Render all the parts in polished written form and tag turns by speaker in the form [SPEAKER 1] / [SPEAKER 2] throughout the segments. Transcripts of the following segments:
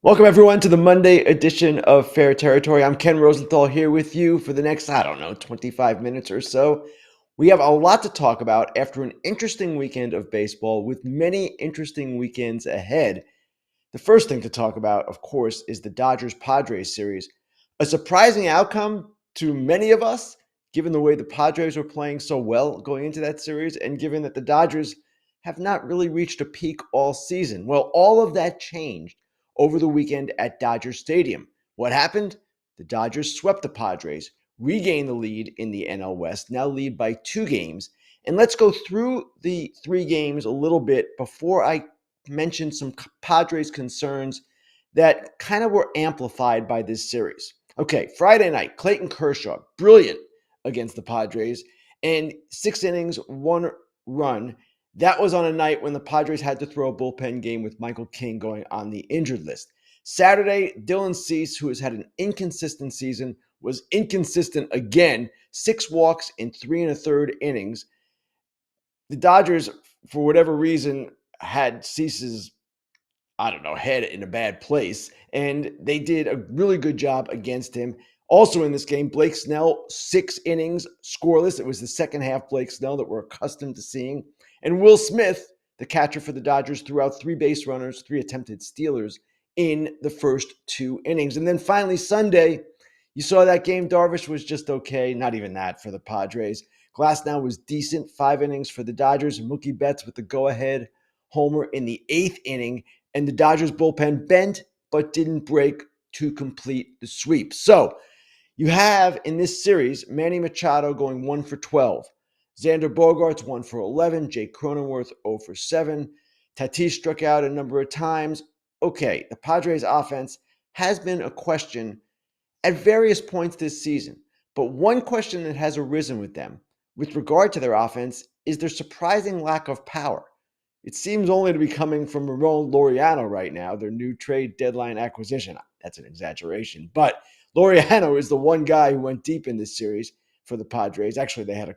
[SPEAKER 1] Welcome, everyone, to the Monday edition of Fair Territory. I'm Ken Rosenthal here with you for the next, 25 minutes or so. We have a lot to talk about after an interesting weekend of baseball with many interesting weekends ahead. The first thing to talk about, of course, is the Dodgers Padres series. A surprising outcome to many of us, given the way the Padres were playing so well going into that series, and given that the Dodgers have not really reached a peak all season. Well, all of that changed over the weekend at Dodger Stadium. What happened? The Dodgers swept the Padres, regained the lead in the NL West, now lead by 2 games. And let's go through the 3 games a little bit before I mention some Padres concerns that kind of were amplified by this series. Okay, Friday night, Clayton Kershaw, brilliant against the Padres, and 6 innings, 1 run. That was on a night when the Padres had to throw a bullpen game with Michael King going on the injured list. Saturday, Dylan Cease, who has had an inconsistent season, was inconsistent again. 6 walks in 3 1/3 innings. The Dodgers, for whatever reason, had Cease's, head in a bad place, and they did a really good job against him. Also in this game, Blake Snell, 6 innings, scoreless. It was the second half Blake Snell that we're accustomed to seeing. And Will Smith, the catcher for the Dodgers, threw out 3 base runners, 3 attempted stealers in the first 2 innings. And then finally, Sunday, you saw that game. Darvish was just okay. Not even that for the Padres. Glasnow was decent. 5 innings for the Dodgers. Mookie Betts with the go-ahead homer in the 8th inning. And the Dodgers bullpen bent but didn't break to complete the sweep. So you have in this series Manny Machado going 1 for 12. Xander Bogaerts 1 for 11. Jake Cronenworth 0 for 7. Tatis struck out a number of times. Okay, the Padres offense has been a question at various points this season. But one question that has arisen with them with regard to their offense is their surprising lack of power. It seems only to be coming from Ramon Laureano right now, their new trade deadline acquisition. That's an exaggeration. But Laureano is the one guy who went deep in this series for the Padres. Actually, they had a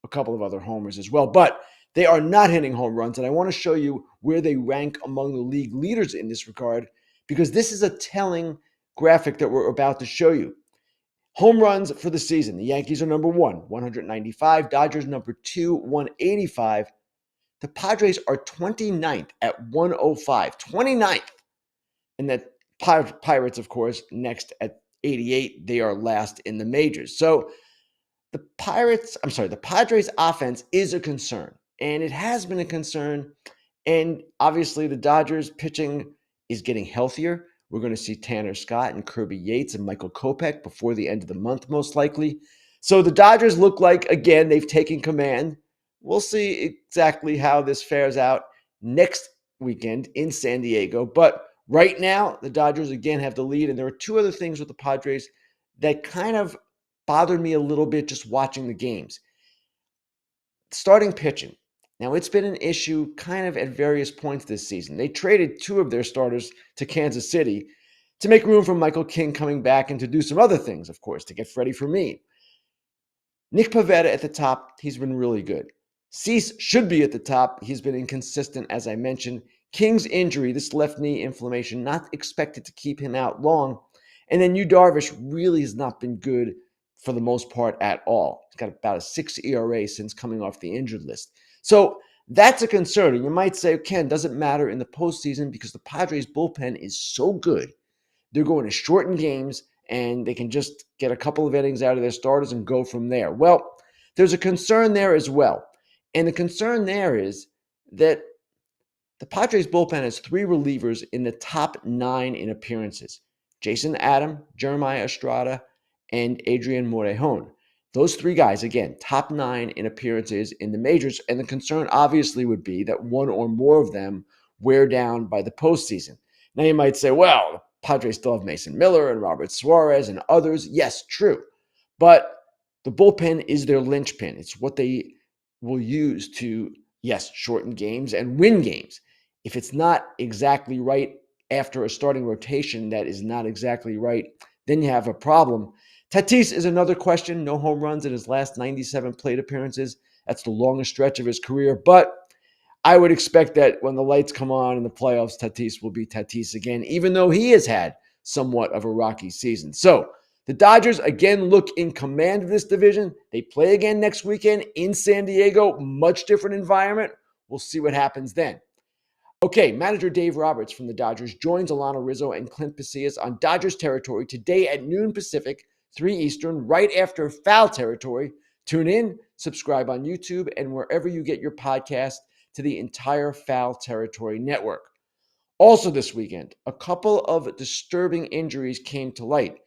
[SPEAKER 1] couple of other homers as well. But they are not hitting home runs. And I want to show you where they rank among the league leaders in this regard, because this is a telling graphic that we're about to show you. Home runs for the season. The Yankees are number 1, 195. Dodgers number 2, 185. The Padres are 29th at 105. 29th. And the Pirates, of course, next at 88. They are last in the majors. So the Padres offense is a concern. And it has been a concern. And obviously the Dodgers pitching is getting healthier. We're going to see Tanner Scott and Kirby Yates and Michael Kopech before the end of the month, most likely. So the Dodgers look like, again, they've taken command. We'll see exactly how this fares out next weekend in San Diego. But right now, the Dodgers again have the lead. And there are 2 other things with the Padres that kind of bothered me a little bit just watching the games. Starting pitching. Now, it's been an issue kind of at various points this season. They traded 2 of their starters to Kansas City to make room for Michael King coming back and to do some other things, of course, to get Freddie Fermin. Nick Pivetta at the top, he's been really good. Cease should be at the top. He's been inconsistent, as I mentioned. King's injury, this left knee inflammation, not expected to keep him out long. And then Yu Darvish really has not been good for the most part at all. He's got about a 6 ERA since coming off the injured list. So that's a concern. And you might say, Ken, doesn't matter in the postseason because the Padres bullpen is so good. They're going to shorten games and they can just get a couple of innings out of their starters and go from there. Well, there's a concern there as well. And the concern there is that the Padres bullpen has 3 relievers in the top 9 in appearances. Jason Adam, Jeremiah Estrada, and Adrian Morejon. Those 3 guys, again, top 9 in appearances in the majors. And the concern obviously would be that 1 or more of them wear down by the postseason. Now you might say, well, the Padres still have Mason Miller and Robert Suarez and others. Yes, true. But the bullpen is their linchpin. It's what they will use to, yes, shorten games and win games. If it's not exactly right after a starting rotation that is not exactly right, then you have a problem. Tatis is another question. No home runs in his last 97 plate appearances. That's the longest stretch of his career. But I would expect that when the lights come on in the playoffs, Tatis will be Tatis again, even though he has had somewhat of a rocky season. So the Dodgers again look in command of this division. They play again next weekend in San Diego, much different environment. We'll see what happens then. Okay, manager Dave Roberts from the Dodgers joins Alana Rizzo and Clint Pasillas on Dodgers territory today at noon Pacific, 3 Eastern, right after Foul Territory. Tune in, subscribe on YouTube, and wherever you get your podcast to the entire Foul Territory network. Also this weekend, a couple of disturbing injuries came to light.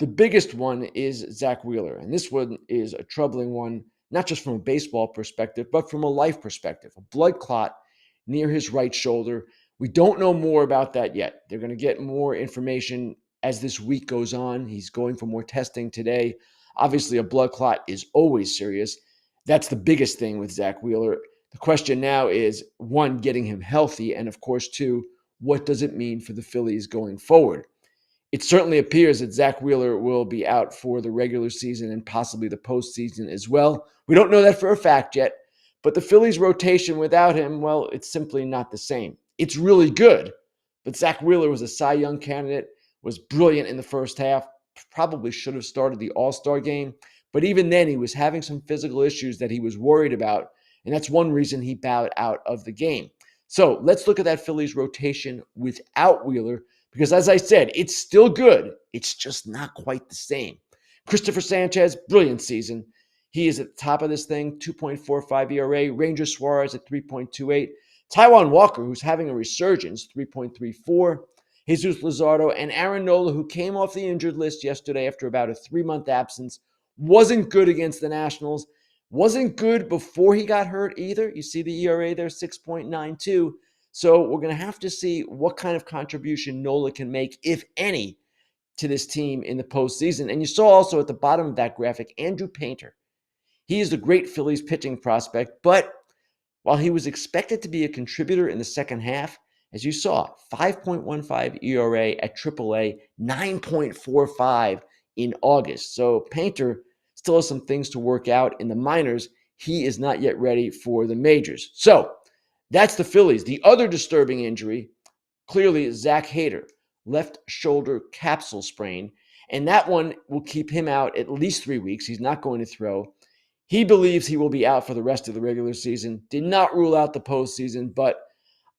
[SPEAKER 1] The biggest one is Zack Wheeler, and this one is a troubling one, not just from a baseball perspective, but from a life perspective. A blood clot near his right shoulder. We don't know more about that yet. They're going to get more information as this week goes on. He's going for more testing today. Obviously, a blood clot is always serious. That's the biggest thing with Zack Wheeler. The question now is, one, getting him healthy, and of course, two, what does it mean for the Phillies going forward? It certainly appears that Zack Wheeler will be out for the regular season and possibly the postseason as well. We don't know that for a fact yet, but the Phillies' rotation without him, well, it's simply not the same. It's really good, but Zack Wheeler was a Cy Young candidate, was brilliant in the first half, probably should have started the All-Star game, but even then he was having some physical issues that he was worried about, and that's one reason he bowed out of the game. So let's look at that Phillies rotation without Wheeler, because as I said, it's still good. It's just not quite the same. Christopher Sanchez, brilliant season. He is at the top of this thing, 2.45 ERA. Ranger Suarez at 3.28. Taijuan Walker, who's having a resurgence, 3.34. Jesus Luzardo and Aaron Nola, who came off the injured list yesterday after about a 3-month absence, wasn't good against the Nationals. Wasn't good before he got hurt either. You see the ERA there, 6.92. So we're going to have to see what kind of contribution Nola can make, if any, to this team in the postseason. And you saw also at the bottom of that graphic, Andrew Painter. He is a great Phillies pitching prospect, but while he was expected to be a contributor in the second half, as you saw, 5.15 ERA at AAA, 9.45 in August. So Painter still has some things to work out in the minors. He is not yet ready for the majors. So that's the Phillies. The other disturbing injury, clearly, is Zach Hader, left shoulder capsule sprain. And that one will keep him out at least 3 weeks. He's not going to throw. He believes he will be out for the rest of the regular season. Did not rule out the postseason, but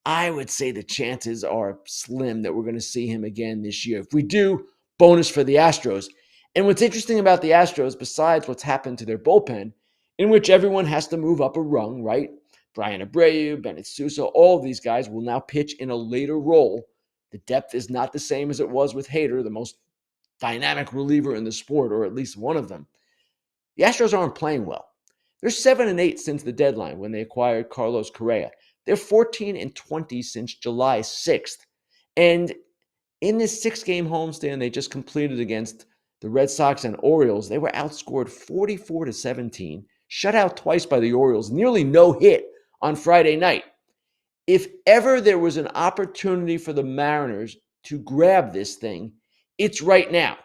[SPEAKER 1] I would say the chances are slim that we're going to see him again this year. If we do, bonus for the Astros. And what's interesting about the Astros, besides what's happened to their bullpen, in which everyone has to move up a rung, right? Brian Abreu, Bennett Sousa, all of these guys will now pitch in a later role. The depth is not the same as it was with Hader, the most dynamic reliever in the sport, or at least one of them. The Astros aren't playing well. They're 7-8 since the deadline when they acquired Carlos Correa. They're 14-20 since July 6th. And in this 6-game homestand they just completed against the Red Sox and Orioles, they were outscored 44-17, shut out twice by the Orioles, nearly no hit on Friday night. If ever there was an opportunity for the Mariners to grab this thing, it's right now.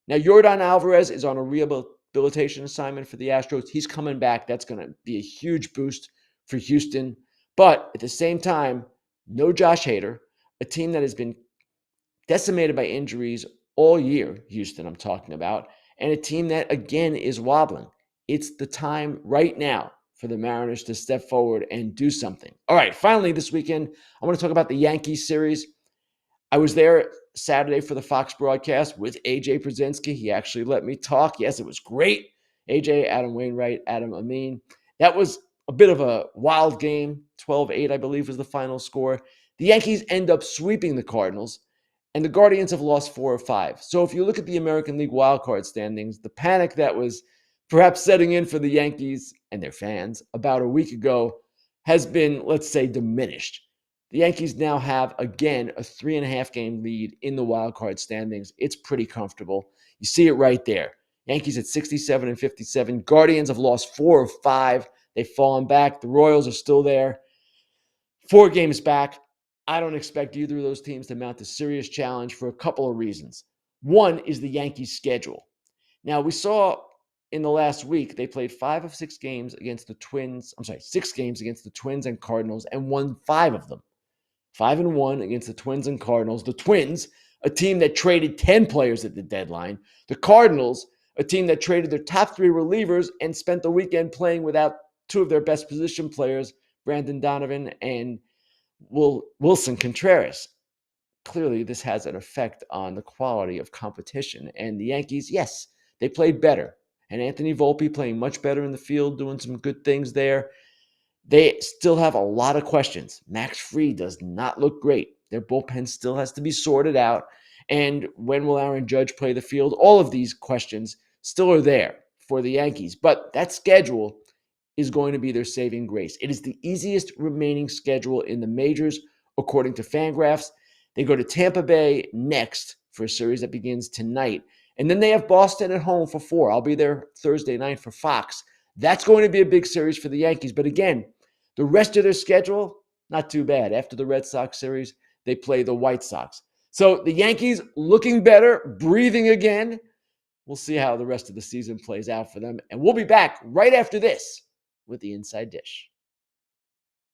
[SPEAKER 1] Now, Yordan Alvarez is on a rehabilitation assignment for the Astros. He's coming back. That's going to be a huge boost for Houston. But at the same time, no Josh Hader, a team that has been decimated by injuries all year, Houston I'm talking about, and a team that, again, is wobbling. It's the time right now for the Mariners to step forward and do something. All right, finally this weekend, I want to talk about the Yankees series. I was there Saturday for the Fox broadcast with AJ Brzezinski. He actually let me talk. Yes, it was great. AJ, Adam Wainwright, Adam Amin. That was a bit of a wild game. 12-8, I believe, was the final score. The Yankees end up sweeping the Cardinals, and the Guardians have lost 4 or 5. So if you look at the American League wildcard standings, the panic that was perhaps setting in for the Yankees and their fans about a week ago has been, let's say, diminished. The Yankees now have, again, a 3.5-game lead in the wildcard standings. It's pretty comfortable. You see it right there. Yankees at 67-57. Guardians have lost 4 or 5. They've fallen back. The Royals are still there. 4 games back. I don't expect either of those teams to mount a serious challenge for a couple of reasons. One is the Yankees' schedule. Now, we saw in the last week, they played 5 of 6 games against the Twins. I'm sorry, 6 games against the Twins and Cardinals and won 5 of them. 5-1 against the Twins and Cardinals. The Twins, a team that traded 10 players at the deadline. The Cardinals, a team that traded their top 3 relievers and spent the weekend playing without 2 of their best position players, Brandon Donovan and Wilson Contreras. Clearly, this has an effect on the quality of competition. And the Yankees, yes, they played better. And Anthony Volpe playing much better in the field, doing some good things there. They still have a lot of questions. Max Fried does not look great. Their bullpen still has to be sorted out. And when will Aaron Judge play the field? All of these questions still are there for the Yankees. But that schedule is going to be their saving grace. It is the easiest remaining schedule in the majors, according to Fangraphs. They go to Tampa Bay next for a series that begins tonight. And then they have Boston at home for 4. I'll be there Thursday night for Fox. That's going to be a big series for the Yankees. But again, the rest of their schedule, not too bad. After the Red Sox series, they play the White Sox. So the Yankees looking better, breathing again. We'll see how the rest of the season plays out for them. And we'll be back right after this with the Inside Dish.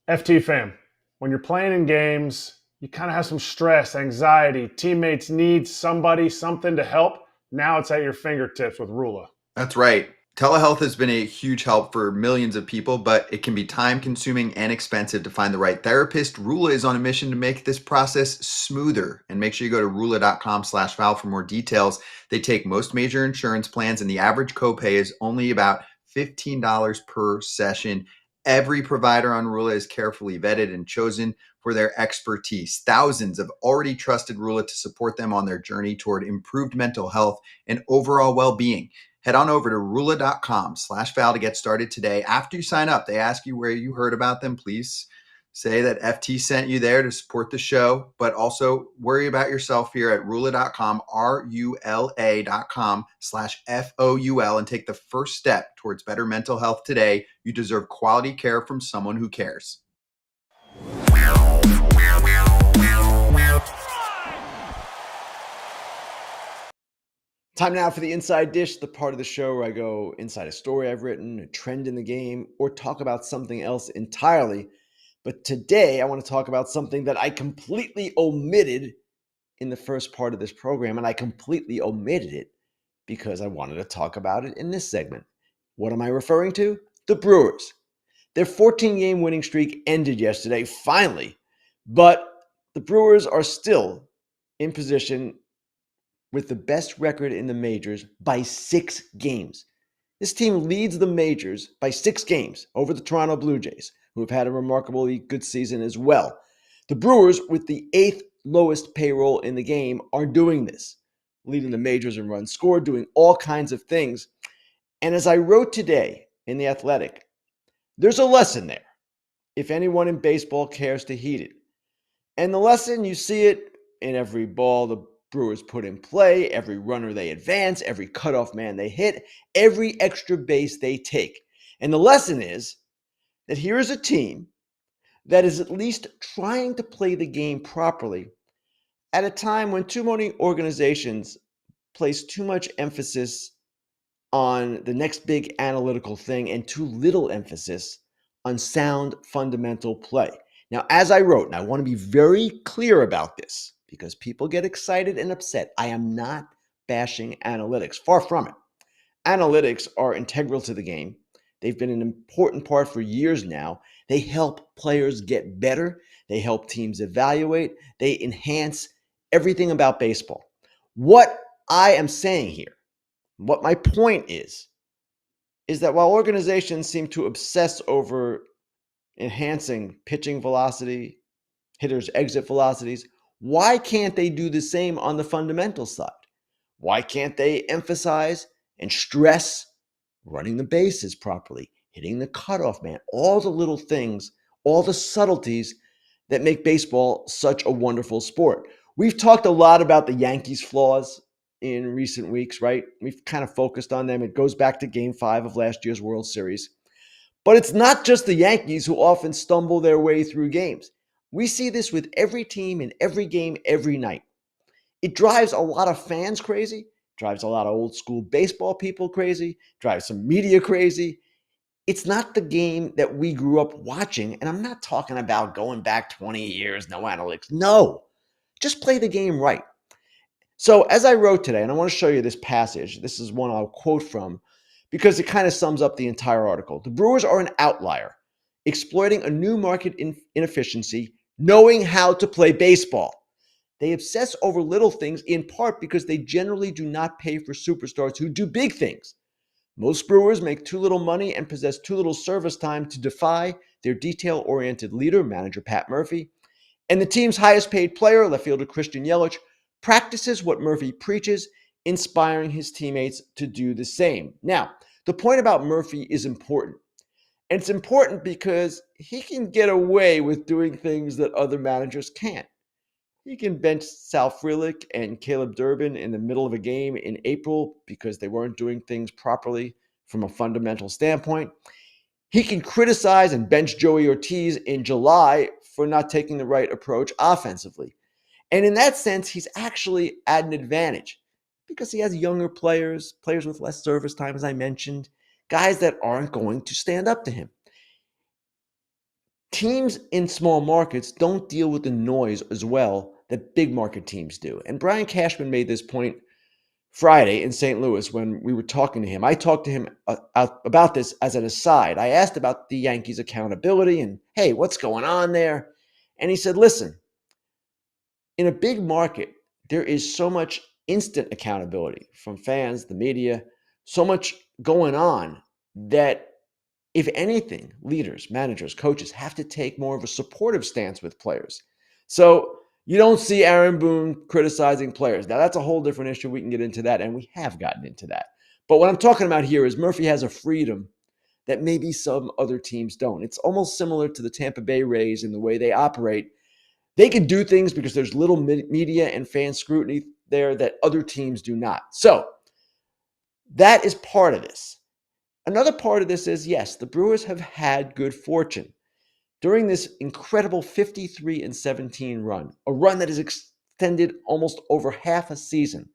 [SPEAKER 2] FT fam, when you're playing in games, you kind of have some stress, anxiety. Teammates need somebody, something to help. Now it's at your fingertips with Rula.
[SPEAKER 3] That's right. Telehealth has been a huge help for millions of people, but it can be time-consuming and expensive to find the right therapist. Rula is on a mission to make this process smoother. And make sure you go to rula.com/Val for more details. They take most major insurance plans, and the average copay is only about $15 per session. Every provider on Rula is carefully vetted and chosen for their expertise. Thousands have already trusted Rula to support them on their journey toward improved mental health and overall well-being. Head on over to rula.com/Val to get started today. After you sign up, they ask you where you heard about them. Please say that FT sent you there to support the show, but also worry about yourself here at rula.com, RULA.com/FOUL, and take the first step towards better mental health today. You deserve quality care from someone who cares.
[SPEAKER 1] Time now for the Inside Dish, the part of the show where I go inside a story I've written, a trend in the game, or talk about something else entirely. But today I want to talk about something that I completely omitted in the first part of this program, and I completely omitted it because I wanted to talk about it in this segment. What am I referring to? The Brewers. Their 14-game winning streak ended yesterday, finally, but the Brewers are still in position with the best record in the majors by 6 games. This team leads the majors by 6 games over the Toronto Blue Jays, who have had a remarkably good season as well. The Brewers, with the 8th lowest payroll in the game, are doing this, leading the majors in runs scored, doing all kinds of things. And as I wrote today in The Athletic, there's a lesson there, if anyone in baseball cares to heed it. And the lesson, you see it in every ball the Brewers put in play, every runner they advance, every cutoff man they hit, every extra base they take. And the lesson is that here is a team that is at least trying to play the game properly at a time when too many organizations place too much emphasis on the next big analytical thing and too little emphasis on sound fundamental play. Now, as I wrote, and I want to be very clear about this because people get excited and upset, I am not bashing analytics. Far from it. Analytics are integral to the game. They've been an important part for years now. They help players get better. They help teams evaluate. They enhance everything about baseball. What I am saying here, what my point is that while organizations seem to obsess over enhancing pitching velocity, hitters' exit velocities, why can't they do the same on the fundamental side? Why can't they emphasize and stress running the bases properly, hitting the cutoff man, all the little things, all the subtleties that make baseball such a wonderful sport? We've talked a lot about the Yankees' flaws in recent weeks, right? We've kind of focused on them. It goes back to Game 5 of last year's World Series. But it's not just the Yankees who often stumble their way through games. We see this with every team in every game every night. It drives a lot of fans crazy. drives a lot of old school baseball people crazy, drives some media crazy. It's not the game that we grew up watching. And I'm not talking about going back 20 years, no analytics. No, just play the game right. So, as I wrote today, and I want to show you this passage, this is one I'll quote from because it kind of sums up the entire article. The Brewers are an outlier, exploiting a new market inefficiency, knowing how to play baseball. They obsess over little things in part because they generally do not pay for superstars who do big things. Most Brewers make too little money and possess too little service time to defy their detail-oriented leader, manager Pat Murphy. And the team's highest paid player, left fielder Christian Yelich, practices what Murphy preaches, inspiring his teammates to do the same. Now, the point about Murphy is important. And it's important because he can get away with doing things that other managers can't. He can bench Sal Frelick and Caleb Durbin in the middle of a game in April because they weren't doing things properly from a fundamental standpoint. He can criticize and bench Joey Ortiz in July for not taking the right approach offensively. And in that sense, he's actually at an advantage because he has younger players, players with less service time, as I mentioned, guys that aren't going to stand up to him. Teams in small markets don't deal with the noise as well that big market teams do. And Brian Cashman made this point Friday in St. Louis when we were talking to him. I talked to him about this as an aside. I asked about the Yankees' accountability and, hey, what's going on there? And he said, listen, in a big market, there is so much instant accountability from fans, the media, so much going on that if anything, leaders, managers, coaches have to take more of a supportive stance with players. So you don't see Aaron Boone criticizing players. Now, that's a whole different issue. We can get into that, and we have gotten into that. But what I'm talking about here is Murphy has a freedom that maybe some other teams don't. It's almost similar to the Tampa Bay Rays in the way they operate. They can do things because there's little media and fan scrutiny there that other teams do not. So that is part of this. Another part of this is, yes, the Brewers have had good fortune. During this incredible 53-17 run, a run that has extended almost over half a season,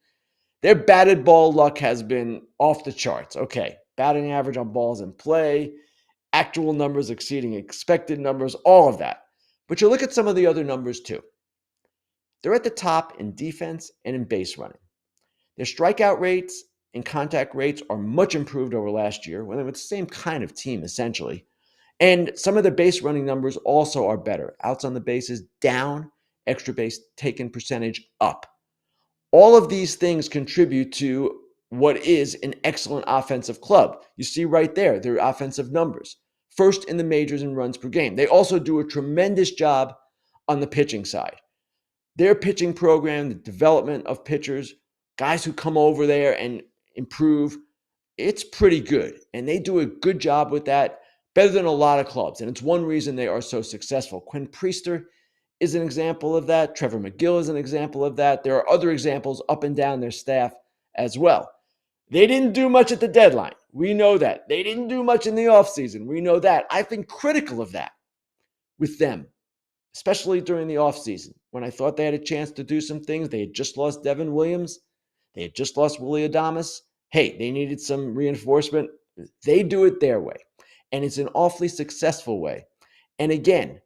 [SPEAKER 1] their batted ball luck has been off the charts. Okay, batting average on balls in play, actual numbers exceeding expected numbers, all of that. But you look at some of the other numbers too. They're at the top in defense and in base running. Their strikeout rates and contact rates are much improved over last year when they were the same kind of team, essentially. And some of the base running numbers also are better. Outs on the bases down, extra base taken percentage up. All of these things contribute to what is an excellent offensive club. You see right there, their offensive numbers. First in the majors in runs per game. They also do a tremendous job on the pitching side. Their pitching program, the development of pitchers, guys who come over there and improve, it's pretty good. And they do a good job with that, better than a lot of clubs. And it's one reason they are so successful. Quinn Priester is an example of that. Trevor McGill is an example of that. There are other examples up and down their staff as well. They didn't do much at the deadline. We know that. They didn't do much in the offseason. We know that. I've been critical of that with them, especially during the offseason when I thought they had a chance to do some things. They had just lost Devin Williams. They had just lost Willie Adames. Hey, they needed some reinforcement. They do it their way. And it's an awfully successful way. And again,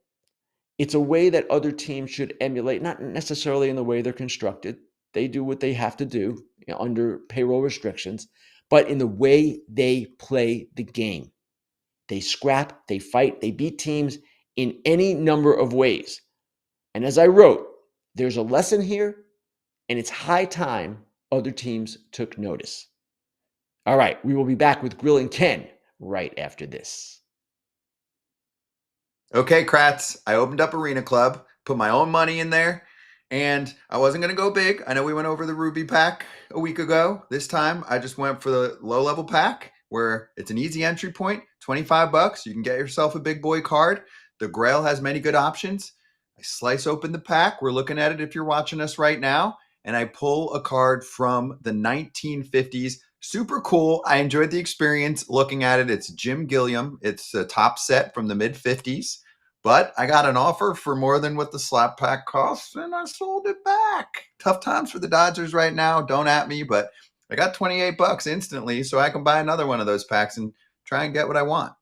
[SPEAKER 1] it's a way that other teams should emulate, not necessarily in the way they're constructed. They do what they have to do, under payroll restrictions, but in the way they play the game. They scrap, they fight, they beat teams in any number of ways. And as I wrote, there's a lesson here, and it's high time other teams took notice. All right, we will be back with Grillin Ken right after this.
[SPEAKER 3] Okay, Kratz, I opened up Arena Club, put my own money in there, and I wasn't going to go big. I know we went over the Ruby pack a week ago. This time, I just went for the low-level pack, where it's an easy entry point, $25. You can get yourself a big boy card. The Grail has many good options. I slice open the pack. We're looking at it if you're watching us right now, and I pull a card from the 1950s. Super cool. I enjoyed the experience looking at it. It's Jim Gilliam. It's a top set from the mid-50s. But I got an offer for more than what the slap pack costs, and I sold it back. Tough times for the Dodgers right now. Don't at me, but I got $28 instantly, so I can buy another one of those packs and try and get what I want.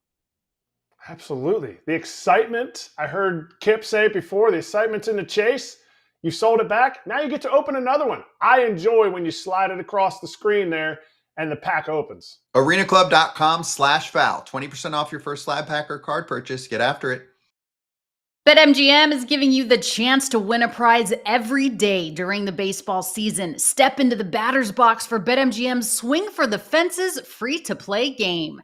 [SPEAKER 2] Absolutely. The excitement, I heard Kip say it before, the excitement's in the chase. You sold it back. Now you get to open another one. I enjoy when you slide it across the screen there and the pack opens.
[SPEAKER 3] arenaclub.com/foul. 20% off your first slab pack or card purchase. Get after it.
[SPEAKER 4] BetMGM is giving you the chance to win a prize every day during the baseball season. Step into the batter's box for BetMGM's Swing for the Fences free-to-play game.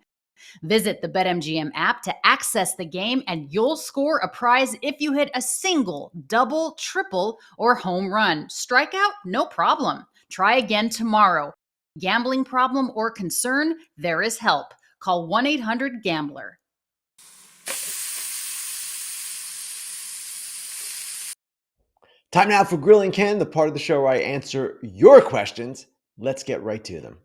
[SPEAKER 4] Visit the BetMGM app to access the game, and you'll score a prize if you hit a single, double, triple, or home run. Strikeout? No problem. Try again tomorrow. Gambling problem or concern? There is help. Call 1-800-GAMBLER.
[SPEAKER 1] Time now for Grillin Ken, the part of the show where I answer your questions. Let's get right to them.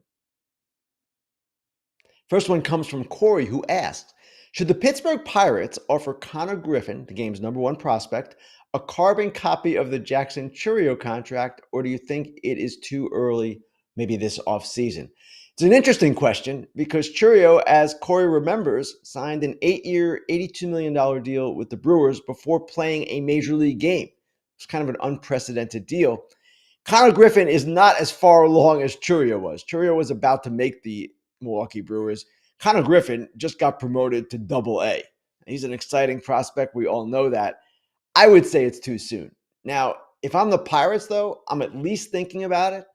[SPEAKER 1] First one comes from Corey, who asked, should the Pittsburgh Pirates offer Connor Griffin, the game's #1 prospect, a carbon copy of the Jackson Chourio contract, or do you think it is too early, maybe this offseason? It's an interesting question because Chourio, as Corey remembers, signed an 8-year, $82 million deal with the Brewers before playing a major league game. It's kind of an unprecedented deal. Connor Griffin is not as far along as Chourio was. Chourio was about to make the Milwaukee Brewers. Connor Griffin just got promoted to Double-A. He's an exciting prospect. We all know that. I would say it's too soon. Now, if I'm the Pirates, though, I'm at least thinking about it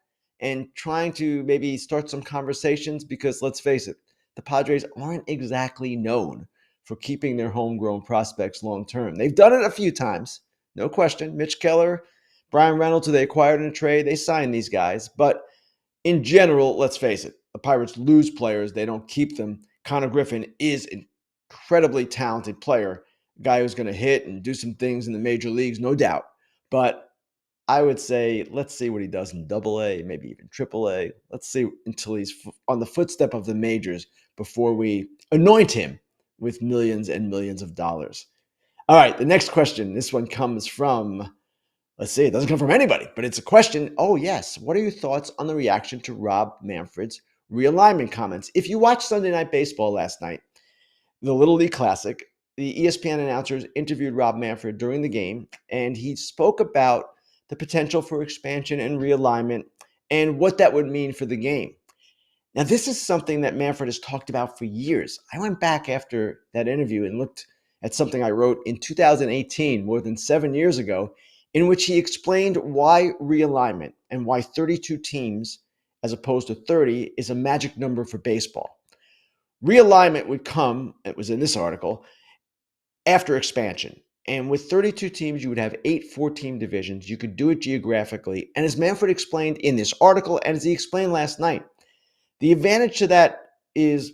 [SPEAKER 1] and trying to maybe start some conversations because, let's face it, the Padres aren't exactly known for keeping their homegrown prospects long term. They've done it a few times, no question. Mitch Keller, Brian Reynolds, who they acquired in a trade, they signed these guys. But in general, let's face it, the Pirates lose players. They don't keep them. Connor Griffin is an incredibly talented player, a guy who's going to hit and do some things in the major leagues, no doubt. But I would say let's see what he does in Double-A, maybe even Triple-A. Let's see until he's on the footstep of the majors before we anoint him with millions and millions of dollars. All right, the next question. This one comes from, let's see, it doesn't come from anybody, but it's a question. Oh, yes. What are your thoughts on the reaction to Rob Manfred's realignment comments? If you watched Sunday Night Baseball last night, the Little League Classic, the ESPN announcers interviewed Rob Manfred during the game, and he spoke about the potential for expansion and realignment and what that would mean for the game. Now, this is something that Manfred has talked about for years. I went back after that interview and looked at something I wrote in 2018, more than 7 years ago, in which he explained why realignment and why 32 teams as opposed to 30 is a magic number for baseball. Realignment would come, it was in this article, after expansion. And with 32 teams, you would have 8 4-team divisions. You could do it geographically. And as Manfred explained in this article, and as he explained last night, the advantage to that is,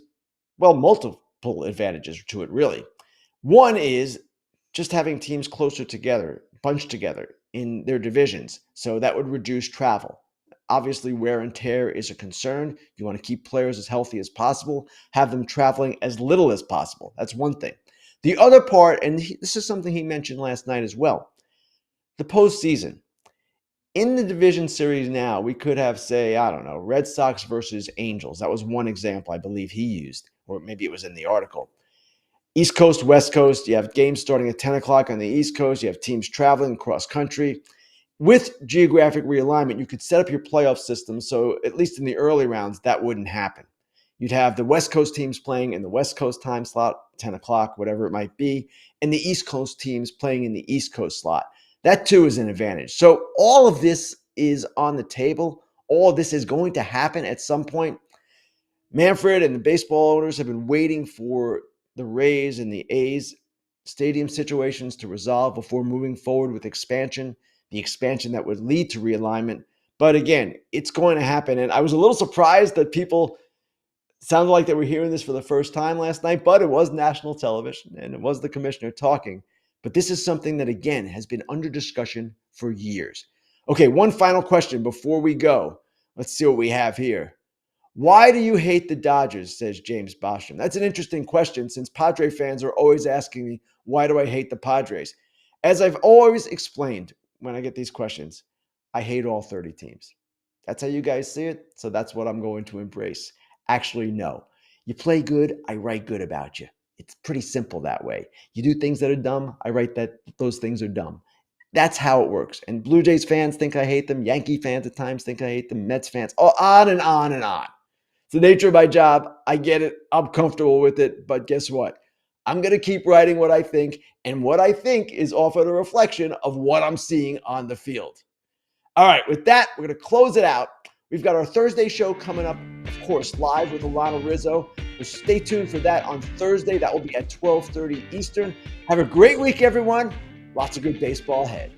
[SPEAKER 1] well, multiple advantages to it, really. One is just having teams closer together, bunched together in their divisions. So that would reduce travel. Obviously, wear and tear is a concern. You want to keep players as healthy as possible, have them traveling as little as possible. That's one thing. The other part, and this is something he mentioned last night as well, the postseason. In the division series now, we could have, say, I don't know, Red Sox versus Angels. That was one example I believe he used, or maybe it was in the article. East Coast, West Coast, you have games starting at 10 o'clock on the East Coast. You have teams traveling across country. With geographic realignment, you could set up your playoff system so at least in the early rounds, that wouldn't happen. You'd have the West Coast teams playing in the West Coast time slot, 10 o'clock, whatever it might be, and the East Coast teams playing in the East Coast slot. That too is an advantage. So all of this is on the table. All of this is going to happen at some point. Manfred and the baseball owners have been waiting for the Rays and the A's stadium situations to resolve before moving forward with expansion, the expansion that would lead to realignment. But again, it's going to happen. And I was a little surprised that people sounded like they were hearing this for the first time last night, but it was national television and it was the commissioner talking. But this is something that, again, has been under discussion for years. Okay, one final question before we go. Let's see what we have here. Why do you hate the Dodgers, says James Bosham? That's an interesting question since Padre fans are always asking me, why do I hate the Padres? As I've always explained when I get these questions, I hate all 30 teams. That's how you guys see it. So that's what I'm going to embrace. Actually, no. You play good, I write good about you. It's pretty simple that way. You do things that are dumb, I write that those things are dumb. That's how it works. And Blue Jays fans think I hate them. Yankee fans at times think I hate them. Mets fans, on and on and on. It's the nature of my job. I get it. I'm comfortable with it. But guess what? I'm going to keep writing what I think. And what I think is often a reflection of what I'm seeing on the field. All right, with that, we're going to close it out. We've got our Thursday show coming up, of course, live with Alana Rizzo. So stay tuned for that on Thursday. That will be at 12:30 Eastern. Have a great week, everyone. Lots of good baseball ahead.